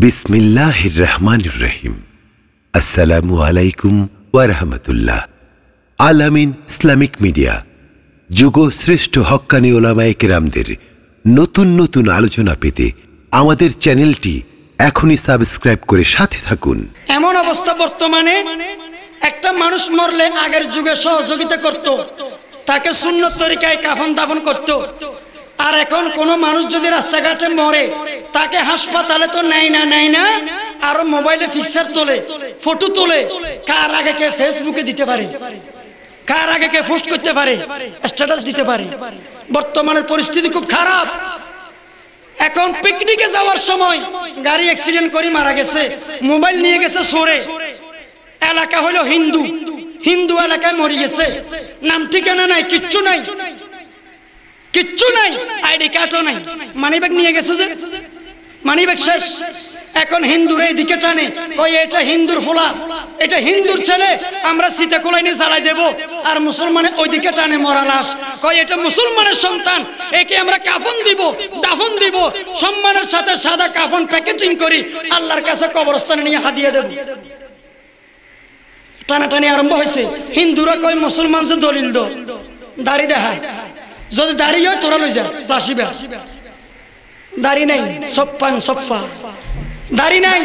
বিসমিল্লাহির রহমানির রহিম। আসসালামু আলাইকুম ওয়া রাহমাতুল্লাহ। আলামিন ইসলামিক মিডিয়া যুগ শ্রেষ্ঠ হক্কানি ওলামায়ে কেরামদের নতুন নতুন আলোচনা পেতে আমাদের চ্যানেলটি এখনই সাবস্ক্রাইব করে সাথে থাকুন। এমন অবস্থা বর্তমানে একটা মানুষ মরলে আগের যুগে সহযোগিতা করত, তাকে সুন্নত তরিকায় কাফন দাফন করত। আর এখন কোন মানুষ যদি রাস্তাঘাটে মরে তাকে হাসপাতালে তো নেয় না, আরো মোবাইলে পিকচার তোলে, ফটো তোলে, কার আগে কে ফেসবুকে দিতে পারে, কার আগে কে পোস্ট করতে পারে, স্ট্যাটাস দিতে পারে। বর্তমানের পরিস্থিতি খুব খারাপ। এখন পিকনিকে যাওয়ার সময় গাড়ি অ্যাক্সিডেন্ট করে মারা গেছে, মোবাইল নিয়ে গেছে সরে, এলাকা হলো হিন্দু এলাকায় মরে গেছে, নাম ঠিকানা নাই, কিচ্ছু নাই, আইডি কার্ডও নাই, মানিব্যাগ নিয়ে গেছে যে মানিব্যাগ শেষ। এখন হিন্দুর এই দিকে টানে, কই এটা হিন্দুর ফোলা, এটা হিন্দুর ছেলে, আমরা সীতা কোলাই নিয়ে জ্বালাই দেবো। আর মুসলমানের ওই দিকে টানে মরা লাশ, কই এটা মুসলমানের সন্তান, একে আমরা কাফন দিব, দাফন দিব, সম্মানের সাথে সাদা কাফন প্যাকেজিং করি, আল্লাহর কাছে কবরস্থানে নিয়ে হাদিয়া দেব। টানাটানি আরম্ভ হয়েছে। হিন্দুরা কই মুসলমান সে দলিল দো, দাড়ি দেখায়, যদি দাড়ি হয় তোরা লই যা বাসিবা, দাড়ি নাই, সপ্পা দাড়ি নাই।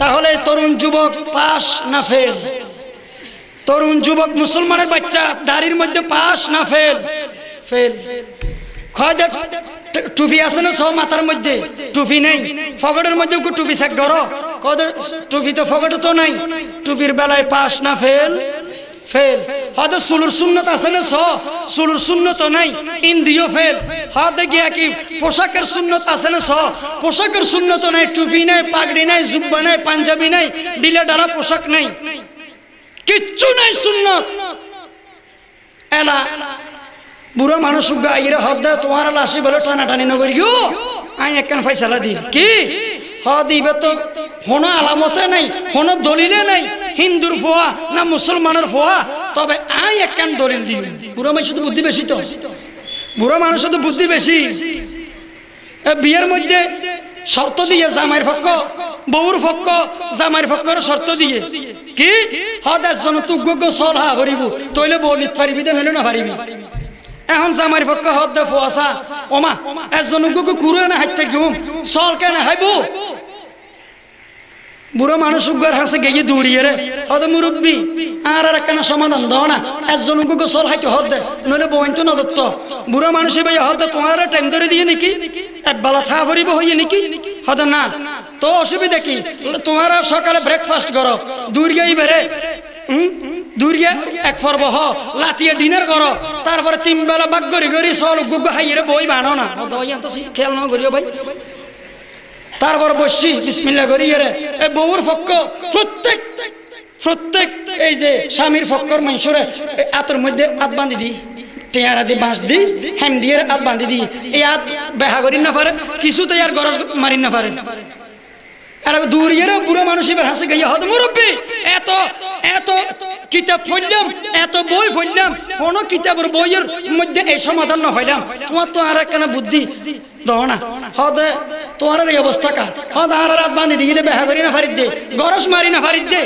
তাহলে তরুণ যুবক পাস না ফেল? তরুণ যুবক মুসলমানের বাচ্চা দাড়ির মধ্যে পাস না ফেল? টুপি আছে না সব মাথার মধ্যে, টুপি নেই, ফগটের মধ্যে টুপি চেক করো, টুপি তো ফগটে তো নাই, টুপির বেলায় পাস না ফেল? হয়তো সুলুর সুন্নত আছে না সুলুর সুন্নত নাই, ইন্দিও ফেল। হয়তো গিয়া কি পোশাকের সুন্নত আছে না পোশাকের সুন্নত নাই, টুপি নাই, পাগড়ি নাই, জুব্বা নাই, পাঞ্জাবি নাই, ডিলে ডালা পোশাক নাই, কিচ্ছু নাই সুন্নত। এলা বুড়ো মানুষ গাইরে হদ তোমার লাশি বলে টানাটানি নগর গো, আই একখান ফয়সালা দি কি দিবে তো কোনো আলামতে নাই, কোনো দলিলে নাই, হিন্দুর ফোয়া না মুসলমানের ফোয়া, তবে আই একখান দলিল দিই। বুড়ো মানুষ তো বুদ্ধি বেশি, তো বুড়ো মানুষ তো বুদ্ধি বেশি। বিয়ের মধ্যে শর্ত দিয়ে জামাইয়ের পক্ষ, বউর পক্ষ জামাইয়ের পক্ষের শর্ত দিয়ে কি একজন তুগ্য চল হা ভরিব, তৈলে বউ নিতে পারিবি, দেন হইলে না পারিবি। এখন জামাইর পক্ষ হদ ফোয়াশা ওমা একজন কুড়ে না হাইতে ঘুম চল কেন হাইব। বুড়ো মানুষ হাসে গিয়ে দৌড়িয়ে রে হদ মুরব্বী আর একখানা সমাধান দাও না, একজন চল হাইতে হদ দে, নইলে বইন তো নদত্ত। বুড়ো মানুষ ভাই হদ তোমার টাইম ধরে দিয়ে নাকি একবেলা থা ভরিব হইয়ে নাকি, হদ না তো অসুবিধা কি, তোমার সকালে ব্রেকফাস্ট করো, দূরিয়ে বেড়ে দূরিয়ে এক পর্ব হ লাতিয়ে ডিনার করো, তারপরে 3 বেলা বাক গড়ি চল গুগ্গ হাইয়ে বই বানো না, খেয়াল না করিও ভাই। তারপর বসছি বিসমিল্লাহ করিয়ে রে বউর পক্ষ প্রত্যেক এই যে স্বামীর পক্ষর মানুষরে আতর মধ্যে হাত বাঁধি দিই, টেয়ারা দিয়ে বাঁশ দিই, হ্যাম দিয়ে হাত বাঁধি দিই, এই হাত বেহা করি না পারে, কিছুতে আর গরজ মারি না পারে। দূরিয়ে বুড়ো মানুষ এবার হাসে গাইয়া হদ মুরব্বী এত কিতাব পড়লাম, এত বই পড়লাম, কোনো কিতাবের বইয়ের মধ্যে এই সমাধান না হইলাম, তোমার তো আর একখানা বুদ্ধি দাও না। হদ তোমার এই অবস্থা কা হদ আর রাত বাঁধি দিয়ে বেহা করি না ফারিদ দে, গরস মারি না ফারিদ দে,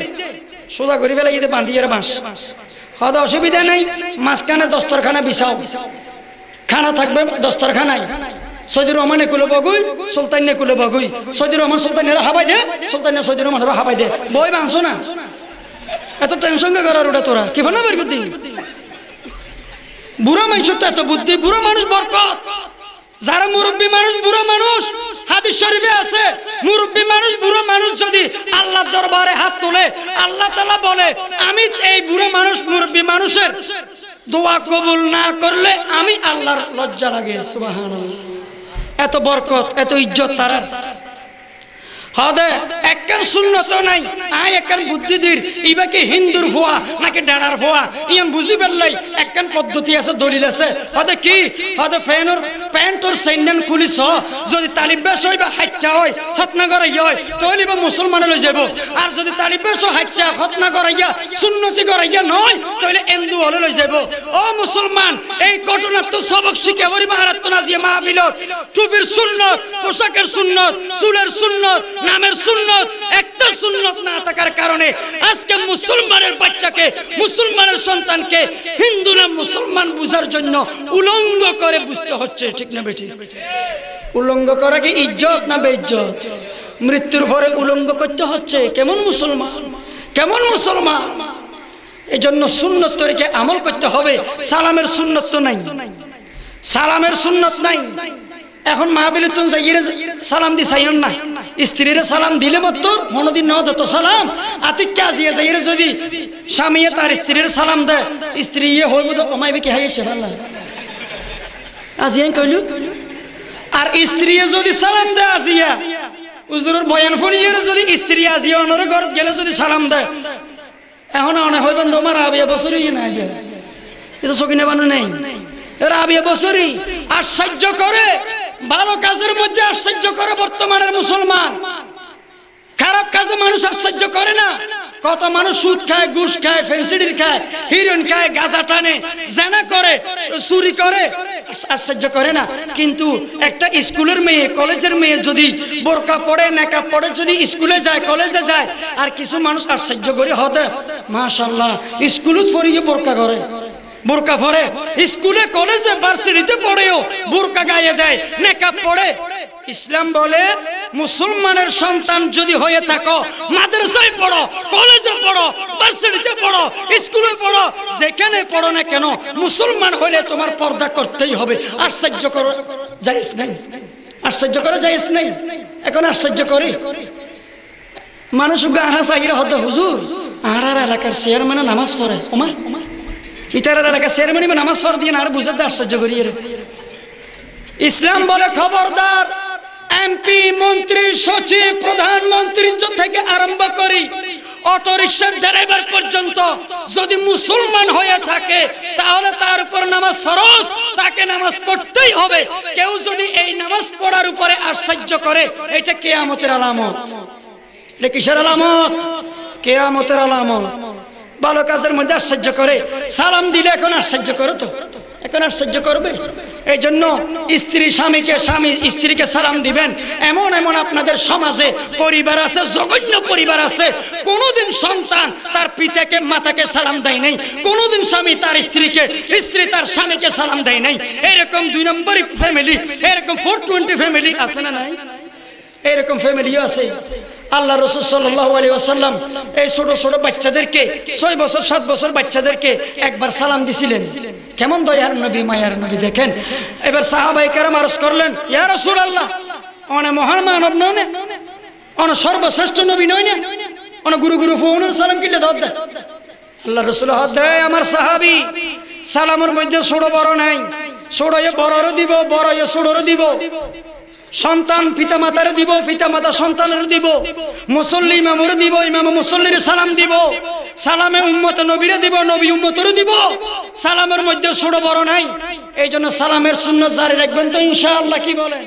সোজা করি বেলা ইয়ে বাঁধিয়ে বাঁশ। হদ অসুবিধা নাই, মাঝখানে দস্তরখানা বিছাও, খানা থাকবে দস্তরখানায়। সৌদি রহমানে কুলে বগুই, সুলতানে কুলে বগুই, সৌদি রহমান সুলতানের হাবাই দে, সুলতানে সৌদি রহমান হাবাই দে, বই বাঁধছো না, এত টেনশন কে করার ওটা তোরা কি না বের করতে। বুড়ো মানুষ তো এত বুদ্ধি, বুড়ো মানুষ বরকত। যারা মুরব্বী মানুষ বুড়ো মানুষ, হাদিস শরীফে আছে মুরব্বী মানুষ বুড়ো মানুষ যদি আল্লাহর দরবারে হাত তোলে, আল্লাহ তাআলা বলে আমি এই বুড়ো মানুষ মুরব্বী মানুষের দোয়া কবুল না করলে আমি আল্লাহর লজ্জা লাগে। সুবহানাল্লাহ, এত বরকত, এত ইজ্জত তারা। হদে এক একখান সুন্নত নাই আয় একখান বুদ্ধিদির ইবাকে হিন্দুর ভুয়া নাকি ডাড়ার ভুয়া ইয়ান বুঝি পেলাই একখান পদ্ধতি আছে দলিল আছে হতে কি হতে ফ্যানর প্যান্টর সাইন্ডান খুলিস যদি তালিব বেশ হয় বা হাইটা হয় হতনা করাইয়া হয় তাহলে বা মুসলমান হয়ে যাব আর যদি তালিব বেশ হাইটা হতনা করাইয়া সুন্নতি করাইয়া নয় তাহলে হিন্দু হলে লই যাব ও মুসলমান এই ঘটনা তো সবক শিখে ওরি ভারত নাজিয়ে মাহফিলত টুপির সুন্নত পোশাকের সুন্নত চুলের সুন্নত নামের সুন্নত একটা সুন্নত না থাকার কারণে আজকে মুসলমানের বাচ্চাকে মুসলমানের সন্তানকে হিন্দু না মুসলমান বুঝার জন্য উলঙ্গ করে বুঝতে হচ্ছে ঠিক না বেটি উলঙ্গ করা কি ইজ্জত না বেইজ্জত মৃত্যুর পরে উলঙ্গ করতে হচ্ছে কেমন মুসলমান এই জন্য সুন্নত তরিকে আমল করতে হবে সালামের সুন্নত তো নাই সালামের সুন্নত নাই এখন মাহফিলে তো যাইরে সালাম দি চাইন না স্ত্রীরে সালাম দিলে মাত্র মনোদিন ন দত সালাম আতিক কাজিয়ে যাইরে যদি স্বামীয়ে তার স্ত্রীর সালাম দেয় স্ত্রী ইয়ে হইব তো কমাইবে কি হাইছে আল্লাহ আজিয়ে কইলু আর স্ত্রী যদি সালাম দেয় আজিয়া হুজুরের বয়ান শুনিয়ে যদি স্ত্রী আজিয়া অনর ঘর গেলে যদি সালাম দেয় এখন অনেক হইবেন তোমার আবিয়া বছরই না এটা সকিনে বানু নেই রাবিয়া বছরই আশ্চর্য করে ভালো কাজের মধ্যে আশ্চর্য করে বর্তমানের মুসলমান খারাপ কাজে মানুষ আশ্চর্য করে না কত মানুষ সুদ খায় ঘুষ খায় ফেন্সিডিল খায় হিরোইন খায় গাঁজা টানে জানা করে চুরি করে আশ্চর্য করে না কিন্তু একটা স্কুলের মেয়ে কলেজের মেয়ে যদি বোরকা পড়ে নেকাব পড়ে যদি স্কুলে যায় কলেজে যায় আর কিছু মানুষ আশ্চর্য করে হতে মাশাআল্লাহ স্কুলে পড়িয়ে বোরকা করে বোরকা পরে স্কুলে কলেজে ভার্সিটিতে পড়েও বোরকা গায়ে দেয় নেকাব পড়ে ইসলাম বলে মুসলমানের সন্তান যদি হয়ে থাকো মাদ্রাসায় পড়ো কলেজে পড়ো ভার্সিটিতে পড়ো স্কুলে পড়ো যেখানে পড়ো না কেন মুসলমান হলে তোমার পর্দা করতেই হবে আশ্চর্য করো জায়েজ নাই আশ্চর্য করো জায়েজ নাই এখন আশ্চর্য করে মানুষ গাহা চাইরে হতে হুজুর আর এলাকার চেয়ারম্যানে নামাজ পড়ে ওমা ইতারের এলাকা চেয়ারম্যান নামাজ পড় দিয়ে আর বুঝাতে আশ্চর্য করিয়ে ইসলাম বলে খবরদার এমপি মন্ত্রী সচিব প্রধানমন্ত্রী থেকে আরম্ভ করি অটো রিকশার ড্রাইভার পর্যন্ত যদি মুসলমান হয়ে থাকে তাহলে তার উপর নামাজ ফরজ তাকে নামাজ পড়তেই হবে কেউ যদি এই নামাজ পড়ার উপরে আশ্চর্য করে এটা কিয়ামতের আলামত এটা কিসের আলামত কিয়ামতের আলামত ভালো কাজের মধ্যে আশ্চর্য করে সালাম দিলে এখন আশ্চর্য করো তো এখন আশ্চর্য করবে এই জন্য স্ত্রী স্বামীকে স্বামী স্ত্রীকে সালাম দিবেন এমন এমন আপনাদের সমাজে পরিবার আছে জঘন্য পরিবার আছে কোনোদিন সন্তান তার পিতাকে মাতাকে সালাম দেয় নাই কোনোদিন স্বামী তার স্ত্রীকে স্ত্রী তার স্বামীকে সালাম দেয় নাই এরকম 2 নম্বরই ফ্যামিলি এরকম 420 ফ্যামিলি আছে না নাই এরকম ফ্যামিলিও আছে আল্লাহ রাসূল সাল্লাল্লাহু আলাইহি ওয়াসাল্লাম এই ছোট ছোট বাচ্চাদেরকে 6 বছর 7 বছর বাচ্চাদেরকে একবার সালাম দিছিলেন কেমন দয়ার নবী মায়ার নবী দেখেন এবার সাহাবায়ে কেরাম আরজ করলেন ইয়া রাসূলুল্লাহ অনে মহান মানব নয় অনে সর্বশ্রেষ্ঠ নবী নয় না অনে গুরু ফোনের সালাম কিলে দাও দে আল্লাহ রাসূল হদে আমার সাহাবী সালামের মধ্যে ছোট বড় নাই ছোটয়ে বড়রে দিব বড়য়ে ছোটরে দিব সন্তান পিতা মাতার দিব পিতা মাতা সন্তানের দিব মুসল্লি ইমামরে দিব ইমাম মুসল্লির সালাম দিব সালামে উম্মত নবীরে দিব নবী উম্মতর দিব সালামের মধ্যে ছোট বড় নাই এইজন্য সালামের সুন্নাত জারি রাখবেন তো ইনশাআল্লাহ কি বলেন